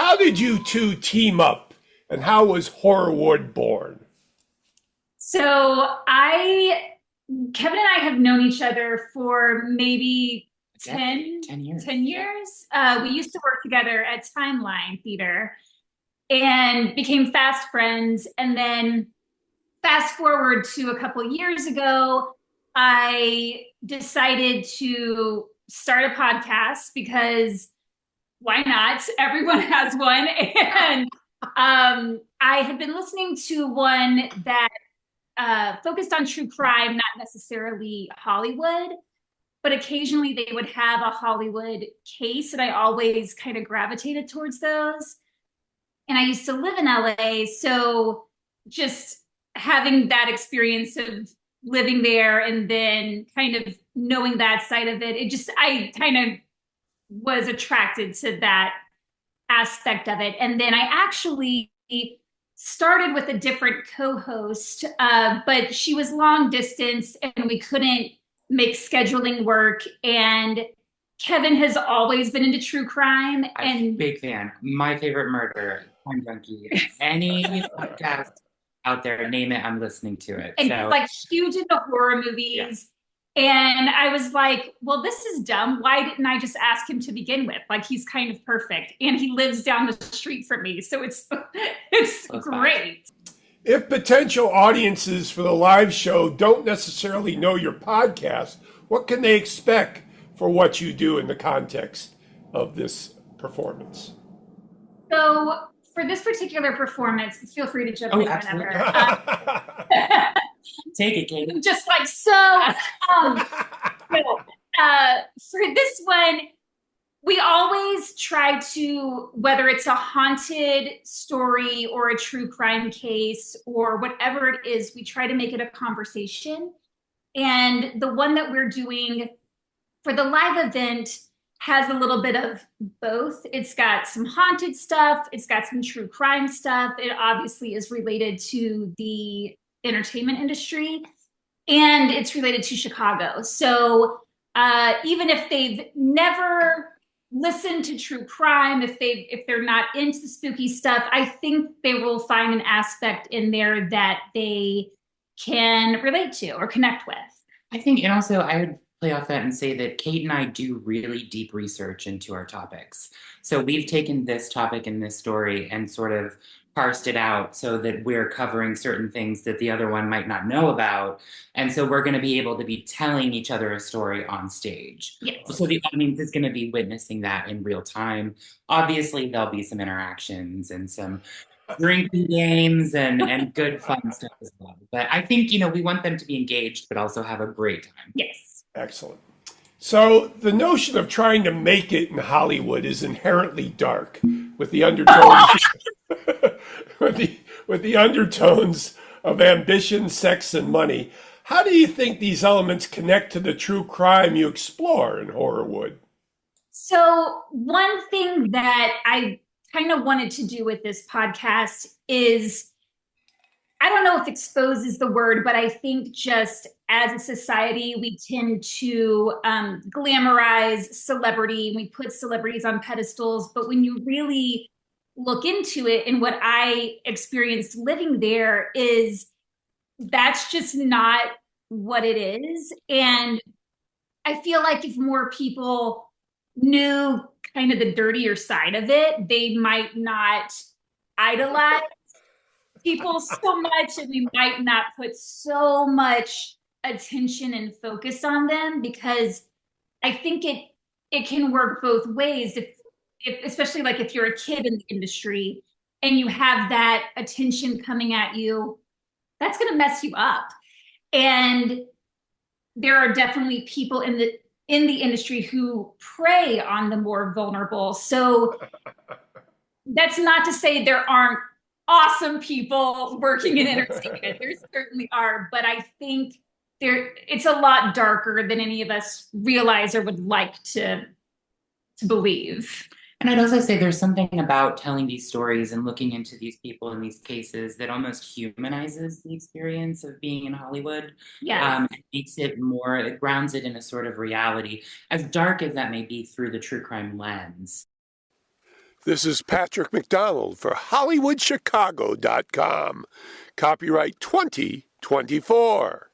How did you two team up, and how was Horrorwood born? So I, Kevin and I have known each other for maybe A decade, 10, 10 years. 10 years. We used to work together at Timeline Theater and became fast friends. And then fast forward to a couple years ago, I decided to start a podcast because why not? Everyone has one. And I had been listening to one that focused on true crime, not necessarily Hollywood, but occasionally they would have a Hollywood case, and I always kind of gravitated towards those. And I used to live in LA, so just having that experience of living there and then kind of knowing that side of it, I kind of was attracted to that aspect of it. And then I actually started with a different co-host, but she was long distance and we couldn't make scheduling work. And Kevin has always been into true crime. I'm a And big fan. My favorite murder, Crime Junkie. Any podcast out there, name it, I'm listening to it. and So like huge into horror yeah, movies. And I was like, well, this is dumb. Why didn't I just ask him to begin with? Like he's kind of perfect. And he lives down the street from me. So it's it's close by. great. If potential audiences for the live show don't necessarily know your podcast, what can they expect for what you do in the context of this performance? So for this particular performance, feel free to jump Oh, in absolutely. whenever. Take it, Kate. Just like so. No, for this one, we always try to, whether it's a haunted story or a true crime case or whatever it is, we try to make it a conversation. And the one that we're doing for the live event has a little bit of both. It's got some haunted stuff, it's got some true crime stuff. It obviously is related to the entertainment industry and it's related to Chicago. So even if they've never listened to true crime, if they're not into the spooky stuff, I think they will find an aspect in there that they can relate to or connect with. I think, and also I would play off that and say that Kate and I do really deep research into our topics. So we've taken this topic in this story and sort of parsed it out so that we're covering certain things that the other one might not know about. And so we're going to be able to be telling each other a story on stage. Yes. So the audience is going to be witnessing that in real time. Obviously, there'll be some interactions and some drinking games and good fun stuff as well. But I think, we want them to be engaged, but also have a great time. Yes. Excellent. So the notion of trying to make it in Hollywood is inherently dark, with the undertones with the undertones of ambition, sex, and money. How do you think these elements connect to the true crime you explore in Horrorwood? So, one thing that I kind of wanted to do with this podcast is I don't know if expose is the word, but I think just as a society, we tend to glamorize celebrity. We put celebrities on pedestals. But when you really look into it, and what I experienced living there is that's just not what it is. And I feel like if more people knew kind of the dirtier side of it, they might not idolize people so much, and we might not put so much attention and focus on them, because I think it can work both ways. If especially like if you're a kid in the industry and you have that attention coming at you, that's going to mess you up. And there are definitely people in the industry who prey on the more vulnerable. So that's not to say there aren't awesome people working in entertainment. There certainly are, but I think it's a lot darker than any of us realize or would like to believe. And I'd also say there's something about telling these stories and looking into these people in these cases that almost humanizes the experience of being in Hollywood. Yeah. It makes it more, it grounds it in a sort of reality, as dark as that may be through the true crime lens. This is Patrick McDonald for HollywoodChicago.com. Copyright 2024.